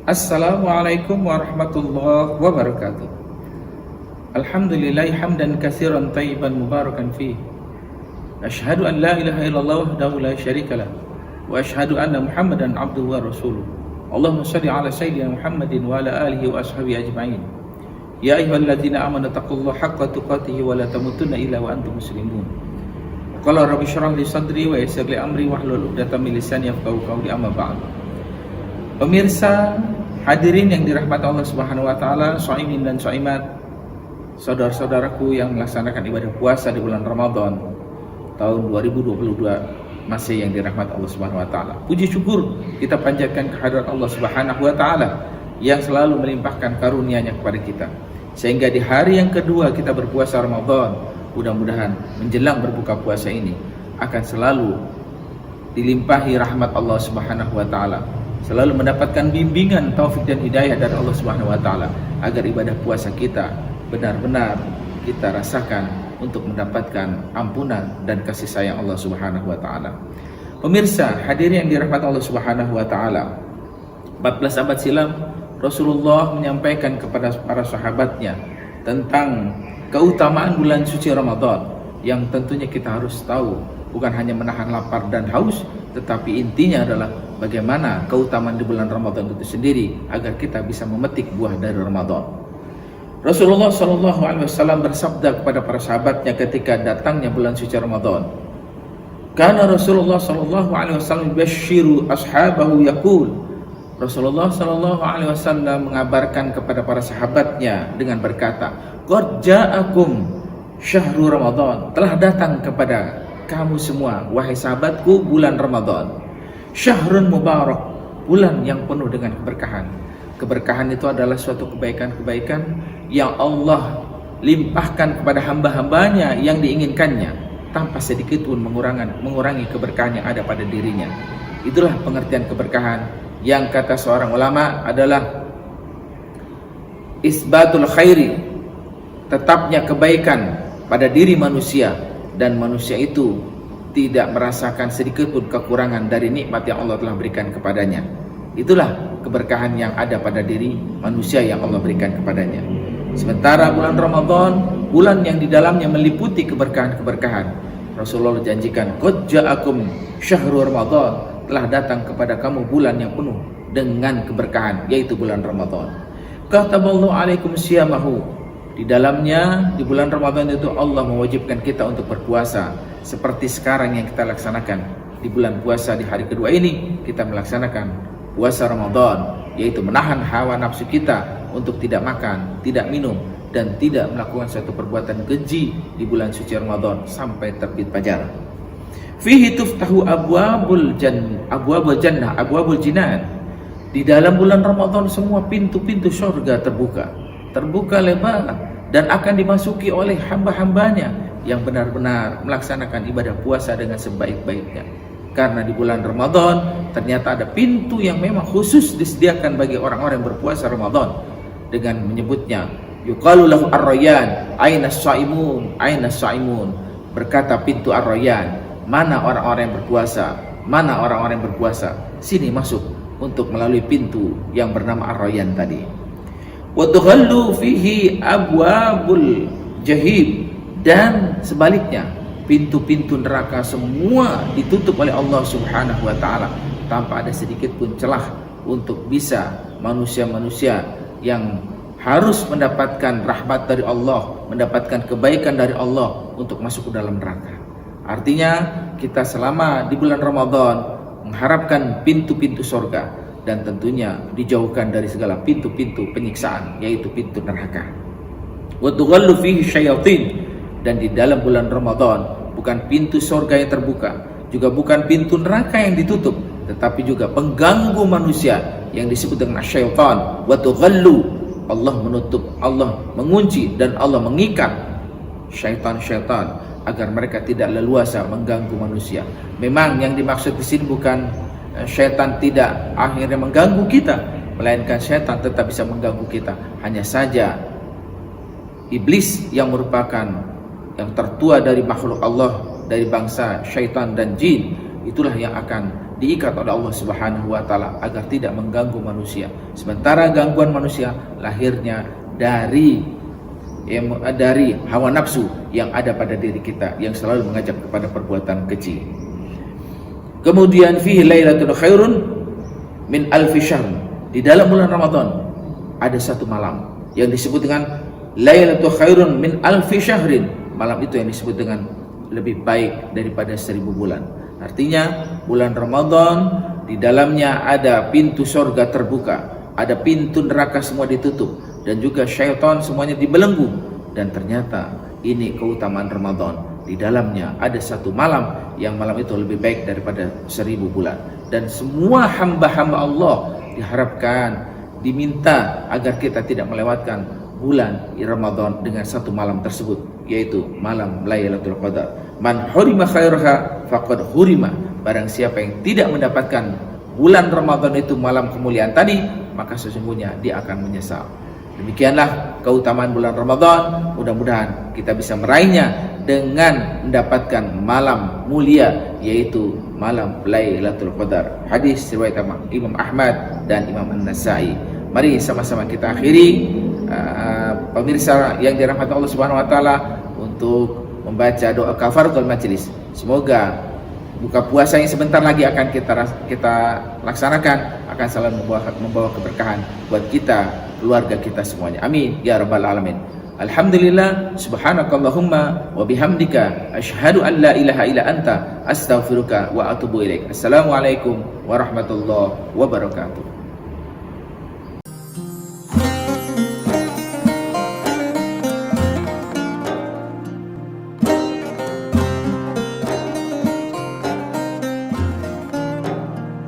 Assalamualaikum warahmatullahi wabarakatuh. Alhamdulillahi hamdan katsiran thayyiban mubarakan fih. Asyhadu an la ilaha illallah wahdahu la syarikalah wa asyhadu anna Muhammadan abduhu wa rasuluh. Allahumma shalli ala sayyidina Muhammadin wa ala alihi wa ashabihi ajma'in. Ya ayyuhalladzina amanu taqullaha haqqa tuqatih wa la tamutunna illa wa antum muslimun. Qala rabbi shrah li sadri wa yassir li amri wahlul 'uqdatam min lisani yafqahu qawli, amma ba'd. Pemirsa hadirin yang dirahmati Allah Subhanahu wa taala, shaimin dan shaimat, saudara-saudaraku yang melaksanakan ibadah puasa di bulan Ramadan tahun 2022 masih yang dirahmati Allah Subhanahu wa taala. Puji syukur kita panjatkan kehadirat Allah Subhanahu wa taala yang selalu melimpahkan karunia-Nya kepada kita, sehingga di hari yang kedua kita berpuasa Ramadan, mudah-mudahan menjelang berbuka puasa ini akan selalu dilimpahi rahmat Allah Subhanahu wa taala, selalu mendapatkan bimbingan, taufik dan hidayah dari Allah Subhanahu wa taala, agar ibadah puasa kita benar-benar kita rasakan untuk mendapatkan ampunan dan kasih sayang Allah Subhanahu wa taala. Pemirsa hadirin yang dirahmati Allah Subhanahu wa taala, 14 abad silam Rasulullah menyampaikan kepada para sahabatnya tentang keutamaan bulan suci Ramadan, yang tentunya kita harus tahu bukan hanya menahan lapar dan haus, tetapi intinya adalah bagaimana keutamaan di bulan Ramadan itu sendiri agar kita bisa memetik buah dari Ramadan. Rasulullah SAW bersabda kepada para sahabatnya ketika datangnya bulan suci Ramadan. Karena Rasulullah SAW basyiru ashabahu yaqul. Rasulullah SAW mengabarkan kepada para sahabatnya dengan berkata, qad ja'akum syahrul Ramadan, telah datang kepada kamu semua wahai sahabatku bulan Ramadan. Syahrun mubarak, bulan yang penuh dengan keberkahan. Keberkahan itu adalah suatu kebaikan-kebaikan yang Allah limpahkan kepada hamba-hambanya yang diinginkannya, tanpa sedikit pun mengurangi keberkahan yang ada pada dirinya. Itulah pengertian keberkahan yang kata seorang ulama adalah isbatul khairi, tetapnya kebaikan pada diri manusia, dan manusia itu tidak merasakan sedikit pun kekurangan dari nikmat yang Allah telah berikan kepadanya. Itulah keberkahan yang ada pada diri manusia yang Allah berikan kepadanya. Sementara bulan Ramadan, bulan yang di dalamnya meliputi keberkahan-keberkahan, Rasulullah janjikan, qad ja'akum syahrul Ramadan, telah datang kepada kamu bulan yang penuh dengan keberkahan, yaitu bulan Ramadan. Kataballahu alaikum siyamahu, di dalamnya, di bulan Ramadan itu Allah mewajibkan kita untuk berpuasa, seperti sekarang yang kita laksanakan. Di bulan puasa di hari kedua ini kita melaksanakan puasa Ramadan, yaitu menahan hawa nafsu kita untuk tidak makan, tidak minum, dan tidak melakukan suatu perbuatan keji di bulan suci Ramadan sampai terbit fajar. Fihi tuftahu abwabul jannah, abwabul jinan. Di dalam bulan Ramadan semua pintu-pintu surga terbuka lebar, dan akan dimasuki oleh hamba-hambanya yang benar-benar melaksanakan ibadah puasa dengan sebaik-baiknya. Karena di bulan Ramadan ternyata ada pintu yang memang khusus disediakan bagi orang-orang yang berpuasa Ramadan, dengan menyebutnya yuqalu lahu ar-rayyan, aina as-saimun, aina as-saimun. Berkata pintu ar-rayyan, mana orang-orang yang berpuasa, mana orang-orang yang berpuasa, sini masuk untuk melalui pintu yang bernama ar-rayyan tadi. Wa tughallu fihi abwabul jahim, dan sebaliknya pintu-pintu neraka semua ditutup oleh Allah Subhanahu wa taala, tanpa ada sedikit pun celah untuk bisa manusia-manusia yang harus mendapatkan rahmat dari Allah, mendapatkan kebaikan dari Allah untuk masuk ke dalam neraka. Artinya kita selama di bulan Ramadan mengharapkan pintu-pintu surga, dan tentunya dijauhkan dari segala pintu-pintu penyiksaan, yaitu pintu neraka. Wa tughallu fihi syayatin, dan di dalam bulan Ramadan bukan pintu surga yang terbuka, juga bukan pintu neraka yang ditutup, tetapi juga pengganggu manusia yang disebut dengan syaitan. Wa tughallu, Allah menutup, Allah mengunci, dan Allah mengikat syaitan-syaitan agar mereka tidak leluasa mengganggu manusia. Memang yang dimaksud di sini bukan syaitan tidak akhirnya mengganggu kita, melainkan syaitan tetap bisa mengganggu kita. Hanya saja iblis yang merupakan yang tertua dari makhluk Allah, dari bangsa syaitan dan jin, itulah yang akan diikat oleh Allah Subhanahu wa taala agar tidak mengganggu manusia. Sementara gangguan manusia lahirnya dari hawa nafsu yang ada pada diri kita yang selalu mengajak kepada perbuatan keji. Kemudian fihi lailatun khairun min alfi syahr. Di dalam bulan Ramadan ada satu malam yang disebut dengan lailatul khairun min alfi syahrin. Malam itu yang disebut dengan lebih baik daripada 1000 bulan. Artinya bulan Ramadan di dalamnya ada pintu surga terbuka, ada pintu neraka semua ditutup, dan juga syaitan semuanya dibelenggu. Dan ternyata ini keutamaan Ramadan. Di dalamnya ada satu malam yang malam itu lebih baik daripada 1000 bulan. Dan semua hamba-hamba Allah diharapkan, diminta agar kita tidak melewatkan bulan Ramadan dengan satu malam tersebut, yaitu malam Lailatul Qadar. Man hurima khairaha faqad hurima. Barang siapa yang tidak mendapatkan bulan Ramadan itu, malam kemuliaan tadi, maka sesungguhnya dia akan menyesal. Demikianlah keutamaan bulan Ramadan. Mudah-mudahan kita bisa meraihnya dengan mendapatkan malam mulia, yaitu malam Lailatul Qadar. Hadis riwayat Imam Ahmad dan Imam An-Nasa'i. Mari sama-sama kita akhiri pemirsa yang dirahmati Allah Subhanahu wa taala untuk membaca doa kafaratul majelis. Semoga buka puasa yang sebentar lagi akan kita laksanakan akan selalu membawa keberkahan buat kita, keluarga kita semuanya. Amin ya rabbal alamin. Alhamdulillah, subhanakallahumma wa bihamdika asyhadu an la ilaha illa anta astaghfiruka wa atubu ilaik. Assalamualaikum warahmatullahi wabarakatuh.